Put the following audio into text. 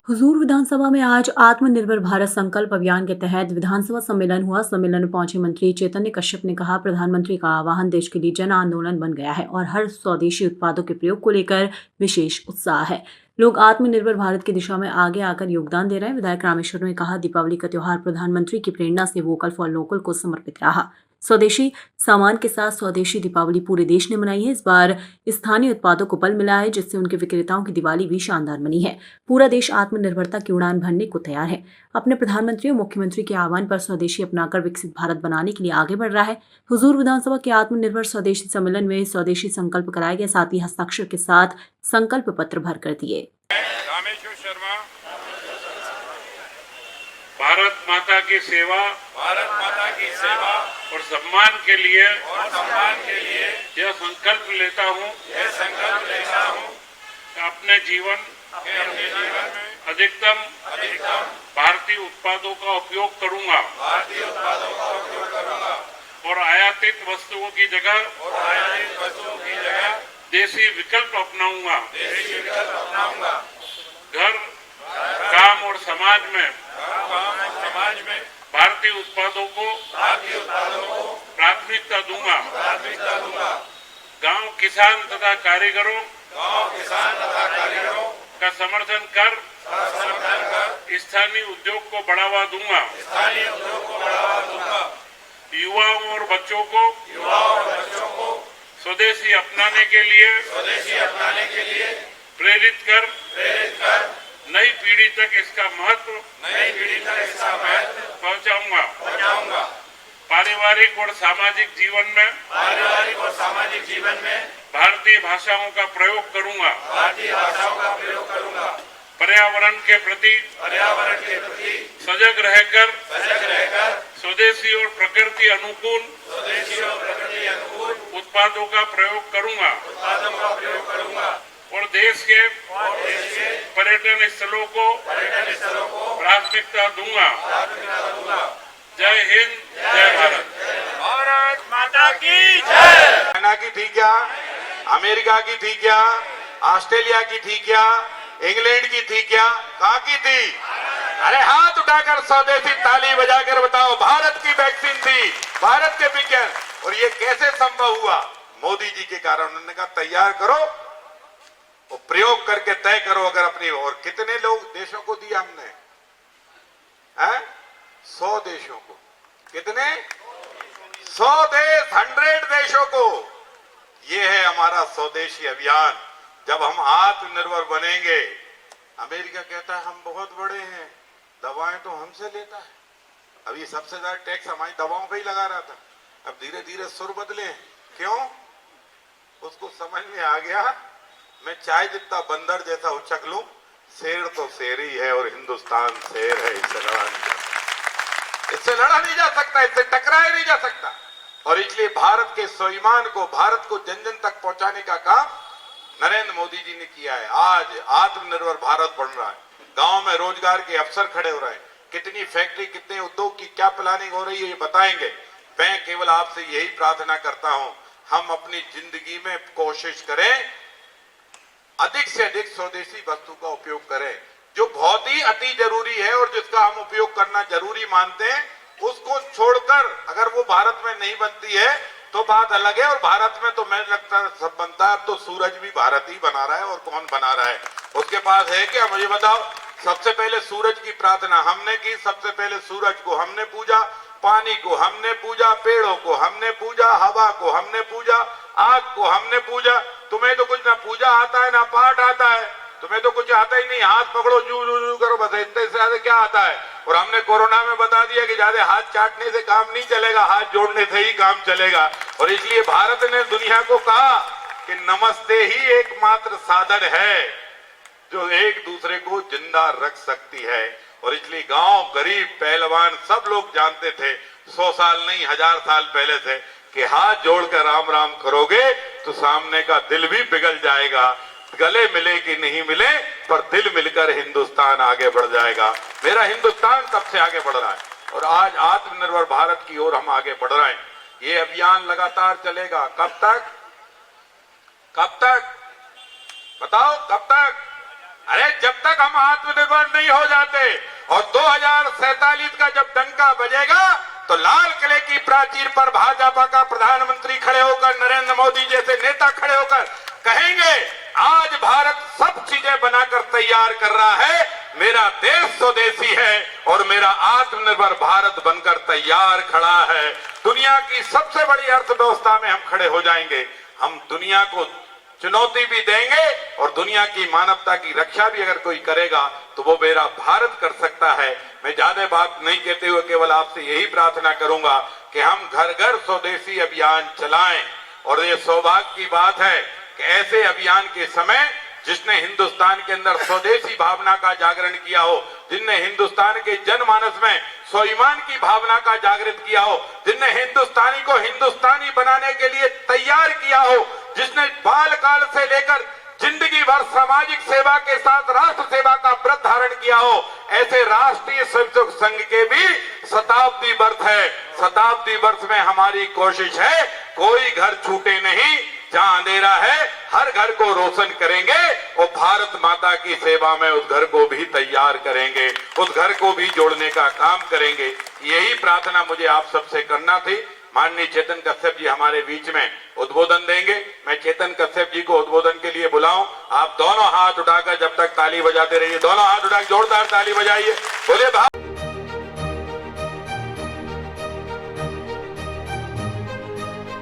हुजूर विधानसभा में आज आत्मनिर्भर भारत संकल्प अभियान के तहत विधानसभा सम्मेलन हुआ। सम्मेलन में पहुंचे मंत्री चैतन्य कश्यप ने कहा, प्रधानमंत्री का आह्वान देश के लिए जन आंदोलन बन गया है और हर स्वदेशी उत्पादों के प्रयोग को लेकर विशेष उत्साह है। लोग आत्मनिर्भर भारत की दिशा में आगे आकर योगदान दे रहे हैं। विधायक रामेश्वर ने कहा, दीपावली का त्योहार प्रधानमंत्री की प्रेरणा से वोकल फॉर लोकल को समर्पित रहा। स्वदेशी सामान के साथ स्वदेशी दीपावली पूरे देश ने मनाई है। इस बार स्थानीय उत्पादों को बल मिला है, जिससे उनके विक्रेताओं की दिवाली भी शानदार बनी है। पूरा देश आत्मनिर्भरता की उड़ान भरने को तैयार है। अपने प्रधानमंत्री और मुख्यमंत्री के आह्वान पर स्वदेशी अपनाकर विकसित भारत बनाने के लिए आगे बढ़ रहा है। हुजूर विधानसभा के आत्मनिर्भर स्वदेशी सम्मेलन में स्वदेशी संकल्प कराए गए, साथ ही हस्ताक्षर के साथ संकल्प पत्र भर कर दिए। रामेश्वर शर्मा, भारत माता की सेवा और सम्मान के लिए यह संकल्प लेता हूँ अपने जीवन में अधिकतम भारतीय उत्पादों का उपयोग करूंगा और आयातित वस्तुओं की जगह देसी विकल्प अपनाऊंगा। घर, काम और समाज में भारतीय उत्पादों को प्राथमिकता दूंगा। गांव किसान तथा कारीगरों का समर्थन कर स्थानीय उद्योग को बढ़ावा दूंगा। युवाओं और बच्चों को स्वदेशी अपनाने के लिए प्रेरित कर नई पीढ़ी तक इसका महत्व पहुंचाऊंगा। पारिवारिक और सामाजिक जीवन में भारतीय भाषाओं का प्रयोग करूंगा। पर्यावरण के प्रति सजग रहकर स्वदेशी और प्रकृति अनुकूल उत्पादों का प्रयोग करूंगा और देश के पर्यटन स्थलों को प्राथमिकता दूंगा। जय हिंद, जय भारत। भारत माता की जय। चाइना की थी क्या, अमेरिका की थी क्या, ऑस्ट्रेलिया की थी क्या, इंग्लैंड की थी क्या, कहाँ की थी? अरे हाथ उठाकर स्वदेशी ताली बजाकर बताओ, भारत की वैक्सीन थी, भारत के विज्ञान। और ये कैसे संभव हुआ? मोदी जी के कारण। उन्होंने कहा तैयार करो और प्रयोग करके तय करो अगर अपनी। और कितने लोग देशों को दिया हमने? 100 देशों को। कितने? 100 देश, 100 देशों को। ये है हमारा स्वदेशी अभियान। जब हम आत्मनिर्भर बनेंगे, अमेरिका कहता है हम बहुत बड़े हैं, दवाएं तो हमसे लेता है। अभी सबसे ज्यादा टैक्स हमारी दवाओं पे ही लगा रहा था। अब धीरे धीरे सुर बदले। क्यों? उसको समझ में आ गया, मैं चाय जितना बंदर जैसा उछक लूं, शेर तो शेर ही है और हिंदुस्तान शेर है। इससे लड़ा नहीं जा सकता, इससे टकराया नहीं जा सकता। और इसलिए भारत के स्वाभिमान को, भारत को जन जन तक पहुंचाने का काम नरेंद्र मोदी जी ने किया है। आज आत्मनिर्भर भारत बन रहा है। गांव में रोजगार के अवसर खड़े हो रहे हैं। कितनी फैक्ट्री, कितने उद्योग की क्या प्लानिंग हो रही है, ये बताएंगे। मैं केवल आपसे यही प्रार्थना करता हूं, हम अपनी जिंदगी में कोशिश करें अधिक से अधिक स्वदेशी वस्तु का उपयोग करें। जो बहुत ही अति जरूरी है और जिसका हम उपयोग करना जरूरी मानते हैं, उसको छोड़कर अगर वो भारत में नहीं बनती है तो बात अलग है। और भारत में तो मैं लगता है सब बनता है। अब तो सूरज भी भारत ही बना रहा है। और कौन बना रहा है? उसके पास है क्या? मुझे बताओ। सबसे पहले सूरज की प्रार्थना हमने की। सबसे पहले सूरज को हमने पूजा, पानी को हमने पूजा, पेड़ों को हमने पूजा, हवा को हमने पूजा, आग को हमने पूजा। तुम्हें तो कुछ ना पूजा आता है ना पाठ आता है, तुम्हें तो कुछ आता ही नहीं। हाथ पकड़ो, जू जू जू करो, बस इतने से ज्यादा क्या आता है? और हमने कोरोना में बता दिया कि ज्यादा हाथ चाटने से काम नहीं चलेगा, हाथ जोड़ने से ही काम चलेगा। और इसलिए भारत ने दुनिया को कहा कि नमस्ते ही एकमात्र साधन है जो एक दूसरे को जिंदा रख सकती है। और इसलिए गांव, गरीब, पहलवान सब लोग जानते थे 100 साल नहीं 1000 साल पहले से कि हाथ जोड़कर राम राम करोगे तो सामने का दिल भी पिघल जाएगा। गले मिले कि नहीं मिले, पर दिल मिलकर हिंदुस्तान आगे बढ़ जाएगा। मेरा हिंदुस्तान तब से आगे बढ़ रहा है और आज आत्मनिर्भर भारत की ओर हम आगे बढ़ रहे हैं। ये अभियान लगातार चलेगा। कब तक? कब तक? बताओ कब तक? अरे जब तक हम आत्मनिर्भर नहीं हो जाते और 2047 का जब डंका बजेगा तो लाल किले की प्राचीर पर भाजपा का प्रधानमंत्री खड़े होकर, नरेंद्र मोदी जैसे नेता खड़े होकर कहेंगे आज भारत सब चीजें बनाकर तैयार कर रहा है, मेरा देश स्वदेशी है और मेरा आत्मनिर्भर भारत बनकर तैयार खड़ा है। दुनिया की सबसे बड़ी अर्थव्यवस्था में हम खड़े हो जाएंगे। हम दुनिया को चुनौती भी देंगे और दुनिया की मानवता की रक्षा भी अगर कोई करेगा तो वो मेरा भारत कर सकता है। मैं ज्यादा बात नहीं कहते हुए केवल आपसे यही प्रार्थना करूंगा कि हम घर घर स्वदेशी अभियान चलाएं। और ये सौभाग्य की बात है कि ऐसे अभियान के समय जिसने हिंदुस्तान के अंदर स्वदेशी भावना का जागरण किया हो, जिनने हिंदुस्तान के जनमानस में स्वाभिमान की भावना का जागृत किया हो, जिनने हिंदुस्तानी को हिंदुस्तानी बनाने के लिए तैयार किया हो, जिसने बाल काल से लेकर जिंदगी भर सामाजिक सेवा के साथ राष्ट्र सेवा का व्रत धारण किया हो, ऐसे राष्ट्रीय स्वयंसेवक संघ के भी शताब्दी वर्ष है। शताब्दी वर्ष में हमारी कोशिश है कोई घर छूटे नहीं, जहां अंधेरा है हर घर को रोशन करेंगे और भारत माता की सेवा में उस घर को भी तैयार करेंगे, उस घर को भी जोड़ने का काम करेंगे। यही प्रार्थना मुझे आप सबसे करना थी। माननीय चेतन कश्यप जी हमारे बीच में उद्बोधन देंगे। मैं चेतन कश्यप जी को उद्बोधन के लिए बुलाऊं। आप दोनों हाथ उठाकर जब तक ताली बजाते रहिए, दोनों हाथ उठाकर जोरदार ताली बजाइए। बोले